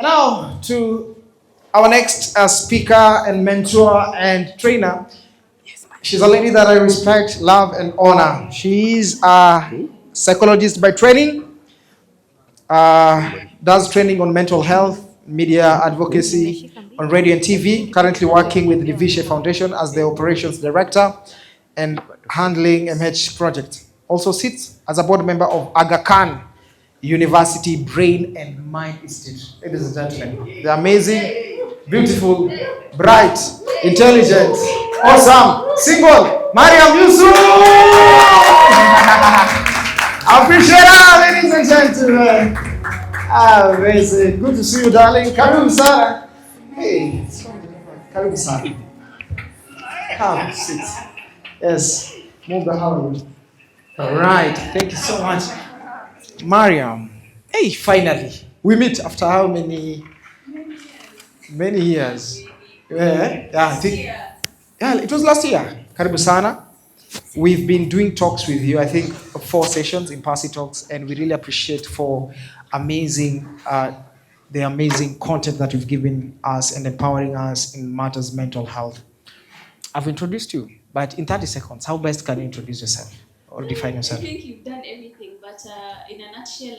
Now to our next speaker and mentor and trainer. She's a lady that I respect, love, and honor. She's a psychologist by training, does training on mental health, media advocacy, on radio and TV. Currently working with the Divisha Foundation as the operations director and handling MH project. Also sits as a board member of Aga Khan University Brain and Mind Institute. Ladies and gentlemen, the amazing, beautiful, bright, intelligent, awesome, single Mariam Yusuf. Appreciate her, ladies and gentlemen. Amazing. Good to see you, darling. Karibu sana. Hey, karibu sana. Come, sit. Yes, move the house. All right. Thank you so much. Mariam, hey, finally, we meet after how many years? I think, it was last year. Karibu sana. We've been doing talks with you, I think 4 sessions in Passi Talks, and we really appreciate for the amazing content that you've given us and empowering us in matters mental health. I've introduced you, but in 30 seconds, how best can you introduce yourself or define yourself? I think you've done everything, but in a nutshell,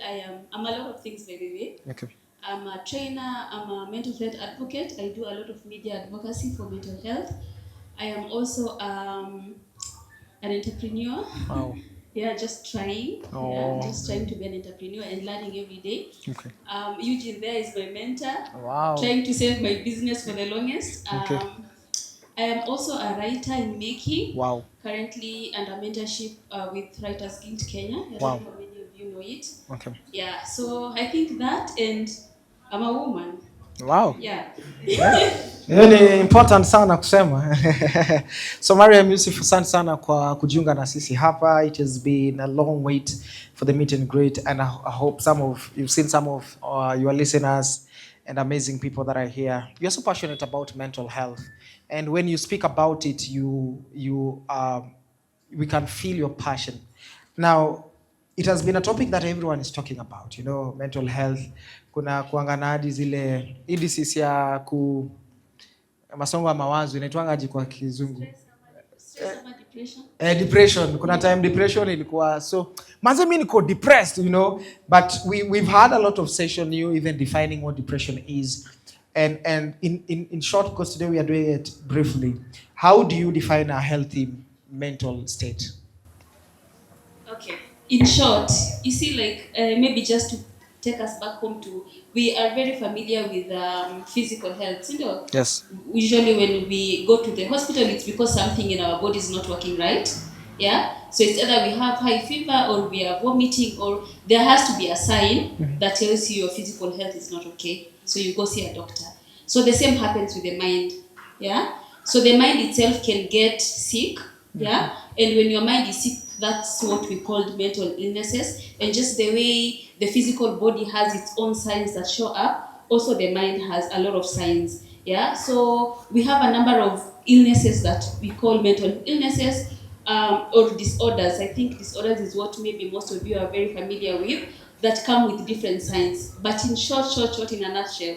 I'm a lot of things, by the way. Okay. I'm a trainer, I'm a mental health advocate. I do a lot of media advocacy for mental health. I am also an entrepreneur. Wow. Yeah, just trying. Oh. Yeah, just trying to be an entrepreneur and learning every day. Okay. Eugene there is my mentor. Wow. Trying to save my business for the longest. Okay. I am also a writer in making. Wow. Currently under mentorship with Writers Guild Kenya. I don't Wow. know how many of you know it. Okay. Yeah, so I think that, and I'm a woman. Wow. Yeah. Ni important sana kusema. So Mariam Yusuf, asante sana kwa kujiunga na sisi hapa. It has been a long wait for the meet and greet, and I hope you've seen some of your listeners and amazing people that are here. You're so passionate about mental health, and when you speak about it, we can feel your passion. Now, it has been a topic that everyone is talking about, mental health. Kuna kuangana hadi zile disease ya masongo ya mawazo inaitwangaje kwa kizungu? Depression. Kuna time depression ilikuwa so manze mimi niko depressed, but we've had a lot of session you even defining what depression is, and in short, because today we are doing it briefly, how do you define a healthy mental state? Okay. In short, you see, like maybe just to take us back home to, we are very familiar with physical health. Yes. Usually when we go to the hospital, it's because something in our body is not working right. Yeah. So it's either we have high fever or we are vomiting, or there has to be a sign that tells you your physical health is not okay. So you go see a doctor. So the same happens with the mind. Yeah. So the mind itself can get sick. Yeah. And when your mind is sick, that's what we call mental illnesses. And just the way the physical body has its own signs that show up, also the mind has a lot of signs. Yeah. So we have a number of illnesses that we call mental illnesses or disorders. I think disorders is what maybe most of you are very familiar with, that come with different signs. But in short, in a nutshell,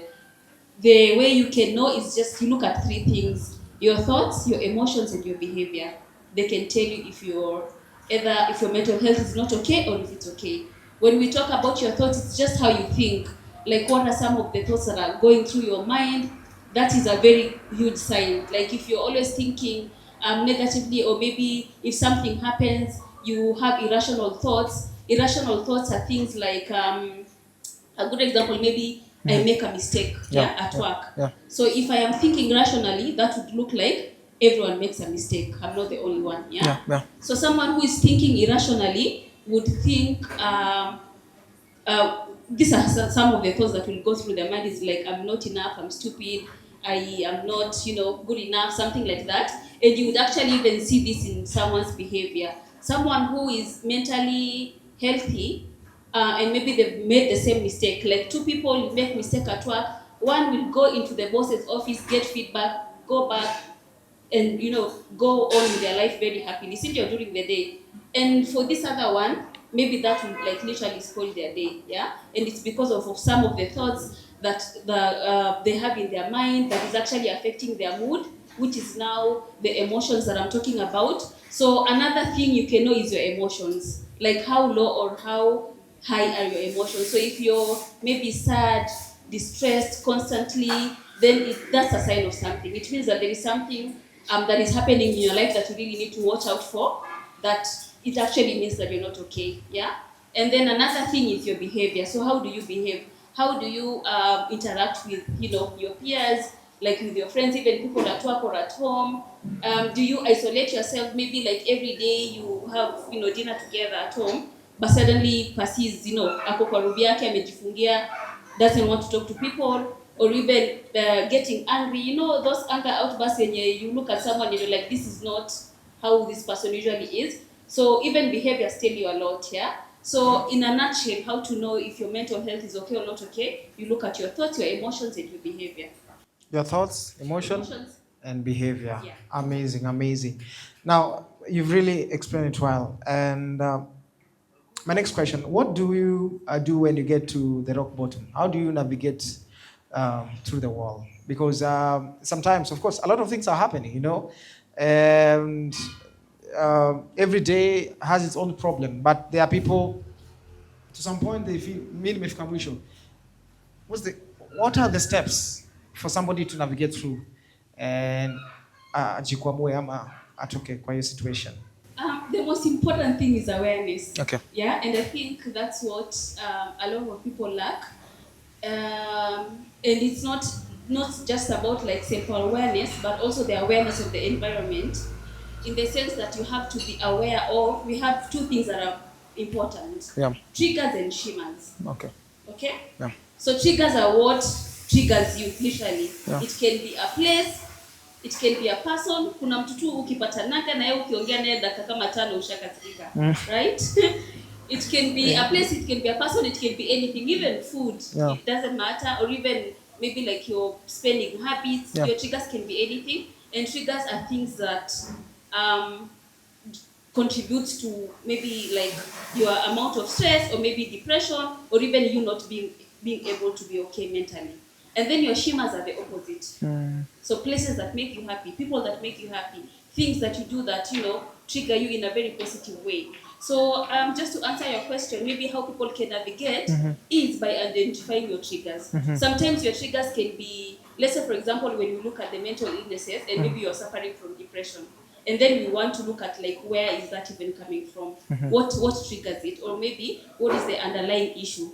the way you can know is just you look at 3 things: your thoughts, your emotions, and your behavior. They can tell you if your mental health is not okay or if it's okay. When we talk about your thoughts, it's just how you think. Like, what are some of the thoughts that are going through your mind? That is a very huge sign. Like, if you're always thinking negatively, or maybe if something happens, you have irrational thoughts. Irrational thoughts are things like, a good example, maybe I make a mistake at work. Yeah. So if I am thinking rationally, that would look like everyone makes a mistake. I'm not the only one. Yeah. So someone who is thinking irrationally would think, these are some of the thoughts that will go through their mind, is like, I'm not enough, I'm stupid, I am not, good enough, something like that. And you would actually even see this in someone's behavior. Someone who is mentally healthy, and maybe they've made the same mistake. Like, 2 people make mistake at work. One will go into the boss's office, get feedback, go back, and go on with their life very happily, during the day. And for this other one, maybe that would like literally spoil their day. Yeah. And it's because of some of the thoughts that they have in their mind that is actually affecting their mood, which is now the emotions that I'm talking about. So another thing you can know is your emotions, like how low or how high are your emotions. So if you're maybe sad, distressed constantly, then that's a sign of something. It means that there is something that is happening in your life that you really need to watch out for, that it actually means that you're not okay. Yeah. And then another thing is your behavior. So how do you behave? How do you interact with your peers, like with your friends, even people at work or at home? Do you isolate yourself? Maybe like every day you have dinner together at home, but suddenly Passi is ako kwa room yake amejifungia, doesn't want to talk to people, or even getting angry. Those anger outbursts when you look at someone, like, this is not how this person usually is. So even behaviors tell you a lot, yeah? So in a nutshell, how to know if your mental health is okay or not okay, you look at your thoughts, your emotions, and your behavior. Your thoughts, emotions, and behavior. Yeah. Amazing, amazing. Now, you've really explained it well. And my next question, what do you do when you get to the rock bottom? How do you navigate through the wall? Because sometimes, of course, a lot of things are happening, and every day has its own problem. But there are people, to some point, they feel, "Mimi nimefika mwisho." What are the steps for somebody to navigate through and ajikwamue ama atoke kwa hiyo situation? The most important thing is awareness. Okay. Yeah, and I think that's what a lot of people lack. And it's not just about like self-awareness, but also the awareness of the environment, in the sense that you have to be aware of. We have two things that are important. Yeah. Triggers and shimmers. Okay. Okay? Yeah. So triggers are what triggers you, literally. Yeah. It can be a place, it can be a person. Kuna mtu tu ukipatanaka na yeye ukiongea naye dakika kama 5 ushakasirika. Right? It can be a place, it can be a person, it can be anything, even food. Yeah. It doesn't matter, or even maybe like your spending habits. Yeah. Your triggers can be anything, and triggers are things that contribute to maybe like your amount of stress, or maybe depression, or even you not being able to be okay mentally. And then your shimmers are the opposite. So places that make you happy, people that make you happy, things that you do that trigger you in a very positive way. So just to answer your question, maybe how people can navigate is by identifying your triggers. Sometimes your triggers can be, let's say for example, when you look at the mental illnesses and maybe you're suffering from depression, and then we want to look at like where is that even coming from? What triggers it? Or maybe what is the underlying issue?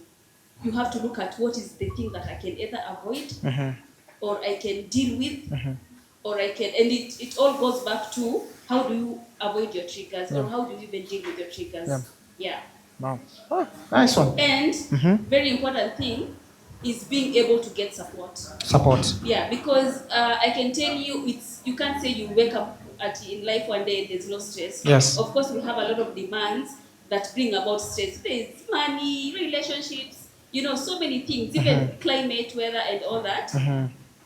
You have to look at what is the thing that I can either avoid or I can deal with, or I can, and it all goes back to how do you avoid your triggers, or how do you even deal with your triggers. Yeah. Wow. Oh, nice one. And very important thing is being able to get support. Yeah, because I can tell you, you can't say you wake up in life one day and there's no stress. Yes. Of course, we have a lot of demands that bring about stress. There's money, relationships, so many things, even climate, weather, and all that.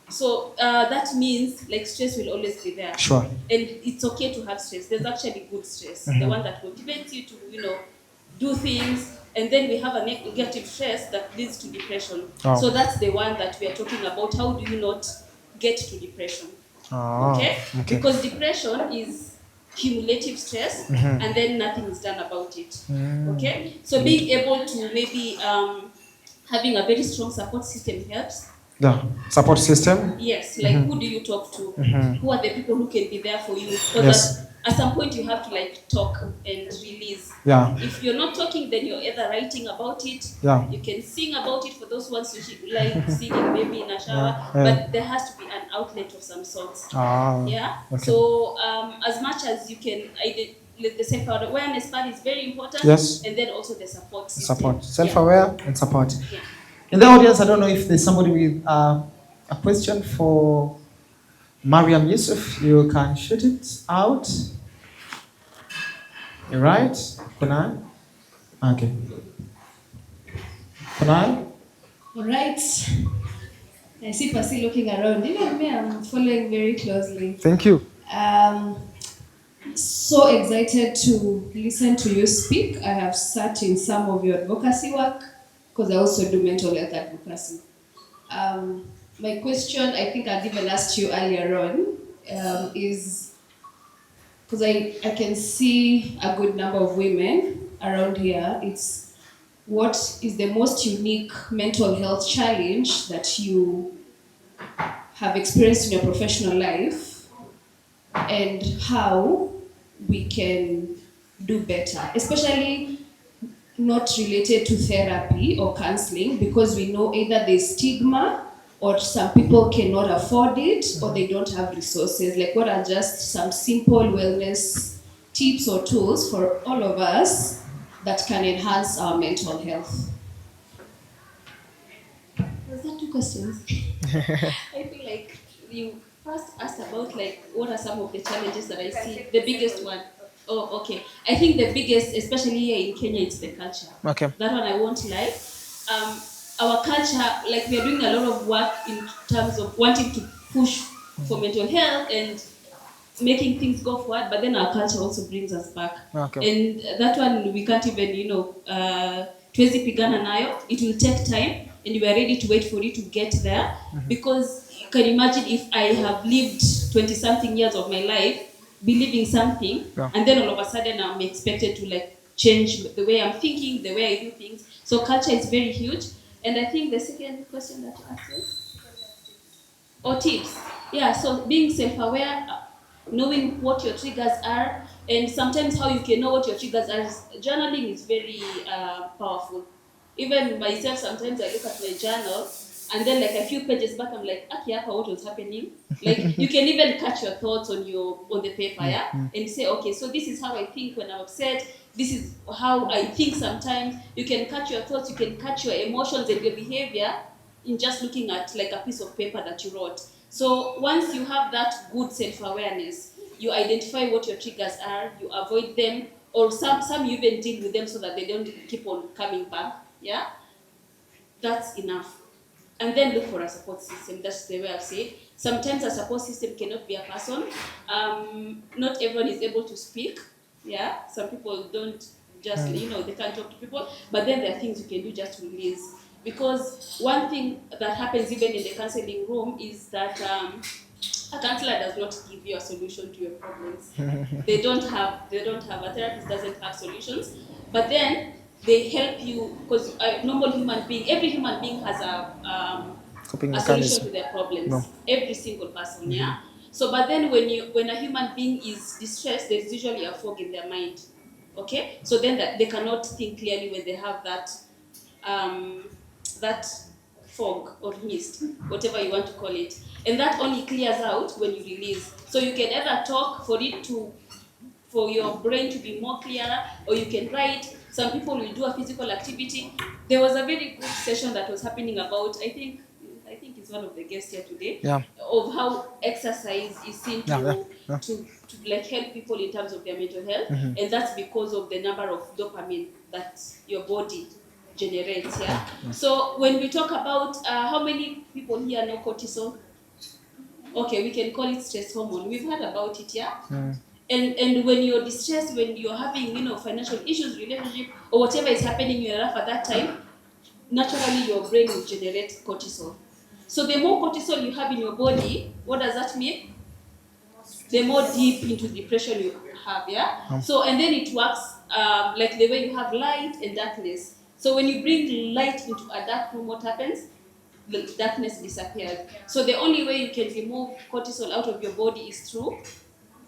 So that means like stress will always be there. Sure. And it's okay to have stress. There's actually good stress, the one that motivates you to do things. And then we have a negative stress that leads to depression. So that's the one that we are talking about. How do you not get to depression? Okay? Because depression is cumulative stress, and then nothing is done about it. Okay? So being able to maybe having a very strong support system helps. The support system? Yes, like who do you talk to? Who are the people who can be there for you? Because Yes. at some point you have to like talk and release. Yeah. If you're not talking, then you're either writing about it. Yeah. You can sing about it for those ones who like singing maybe in a shower. Yeah. But there has to be an outlet of some sort. Yeah. Okay. So as much as you can, the self-awareness part is very important. Yes. And then also the support system. Support. Self-aware and support. Yeah. In the audience, I don't know if there's somebody with a question for Mariam Yusuf. You can shoot it out. You're right. Kunal? Okay. Kunal? All right. I see Passi looking around. Even me, I'm following very closely. Thank you. So excited to listen to you speak. I have sat in some of your advocacy work because I also do mental health advocacy. My question, I think I'd even asked you earlier on, is because I can see a good number of women around here. It's what is the most unique mental health challenge that you have experienced in your professional life, and how we can do better, especially not related to therapy or counseling, because we know either there's stigma or some people cannot afford it or they don't have resources. Like, what are just some simple wellness tips or tools for all of us that can enhance our mental health? Was that two questions? I feel like you first asked about like what are some of the challenges that I see. The biggest one. Oh, okay. I think the biggest, especially here in Kenya, it's the culture. Okay. That one I won't lie. Our culture, like we are doing a lot of work in terms of wanting to push for mental health and making things go forward, but then our culture also brings us back. Okay. And that one we can't even, tuwezi pigana nayo. It will take time, and we are ready to wait for it to get there. Because you can imagine if I have lived 20 something years of my life believing something, Yeah. and then all of a sudden I'm expected to like change the way I'm thinking, the way I do things. So culture is very huge. And I think the second question that you asked was, or tips. Yeah, so being self-aware, knowing what your triggers are, and sometimes how you can know what your triggers are. Journaling is very powerful. Even myself, sometimes I look at my journal, and then like a few pages back, I'm like, okay, what was happening? Like you can even catch your thoughts on the paper, yeah, and say, okay, so this is how I think when I'm upset. This is how I think sometimes. You can catch your thoughts, you can catch your emotions and your behavior in just looking at like a piece of paper that you wrote. So once you have that good self-awareness, you identify what your triggers are, you avoid them, or some you even deal with them so that they don't keep on coming back. Yeah, that's enough. And then look for a support system. That's the way I've said. Sometimes a support system cannot be a person. Not everyone is able to speak. Yeah, some people don't just, they can't talk to people. But then there are things you can do just to release. Because one thing that happens even in the counseling room is that a counselor does not give you a solution to your problems. They don't have a therapist doesn't have solutions, but then they help you because a normal human being, every human being has Coping a solution mechanism. to their problems. No. Every single person, yeah. So, but then when a human being is distressed, there's usually a fog in their mind. Okay, so then that they cannot think clearly when they have um, that fog or mist, whatever you want to call it, and that only clears out when you release. So you can either talk for your brain to be more clearer, or you can write. Some people will do a physical activity. There was a very good session that was happening about, I think it's one of the guests here today, Yeah. of how exercise is seen Yeah. to like help people in terms of their mental health, and that's because of the number of dopamine that your body generates. Yeah. So when we talk about how many people here know cortisol, okay, we can call it stress hormone. We've heard about it, yeah. And when you're distressed, when you're having financial issues, relationship, or whatever is happening in your life at that time, naturally your brain will generate cortisol. So the more cortisol you have in your body, what does that mean? The more deep into depression you have, yeah. So and then it works like the way you have light and darkness. So when you bring light into a dark room, what happens? The darkness disappears. So the only way you can remove cortisol out of your body is through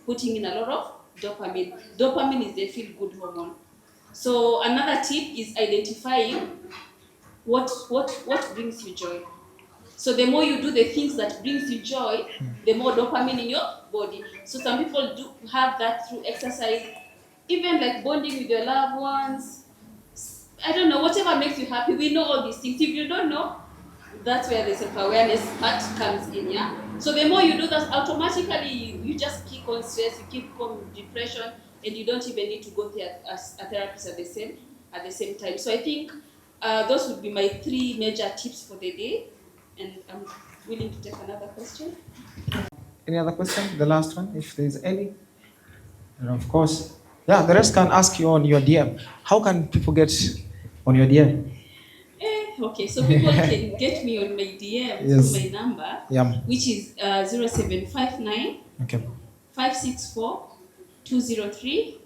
putting in a lot of dopamine. Dopamine is the feel-good hormone. So another tip is identifying what brings you joy. So the more you do the things that brings you joy, the more dopamine in your body. So some people do have that through exercise, even like bonding with your loved ones. I don't know, whatever makes you happy. We know all these things. If you don't know, that's where the self-awareness part comes in, yeah. So the more you do that, automatically you just kick on stress, you kick on depression, and you don't even need to go there as a therapist at the same time. So I think those would be my 3 major tips for the day, and I'm willing to take another question. Any other question? The last one, if there is any. And of course, yeah, the rest can ask you on your DM. How can people get on your DM? Okay, so people can get me on my DM Yes. through my number, Yeah. which is 0759 Okay. 564 203.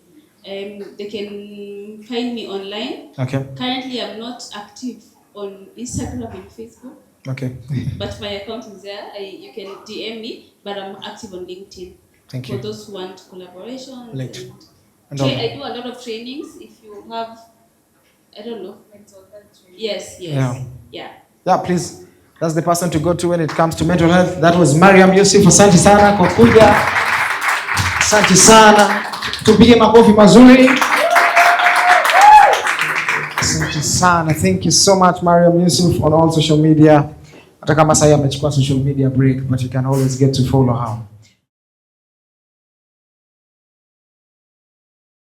They can find me online. Okay. Currently, I'm not active on Instagram and Facebook, Okay. but my account is there. You can DM me, but I'm active on LinkedIn. Thank For you. those who want collaborations. Late. I do a lot of trainings. If you have, I don't know. Yes. Yeah. Yeah. Yeah, please. That's the person to go to when it comes to mental health. That was Mariam Yusuf. Asante sana kwa kuja. Asante sana. Tupige makofi mazuri. Asante sana. Thank you so much, Mariam Yusuf, on all social media. Hata kama sasa amechukua social media break, but you can always get to follow her.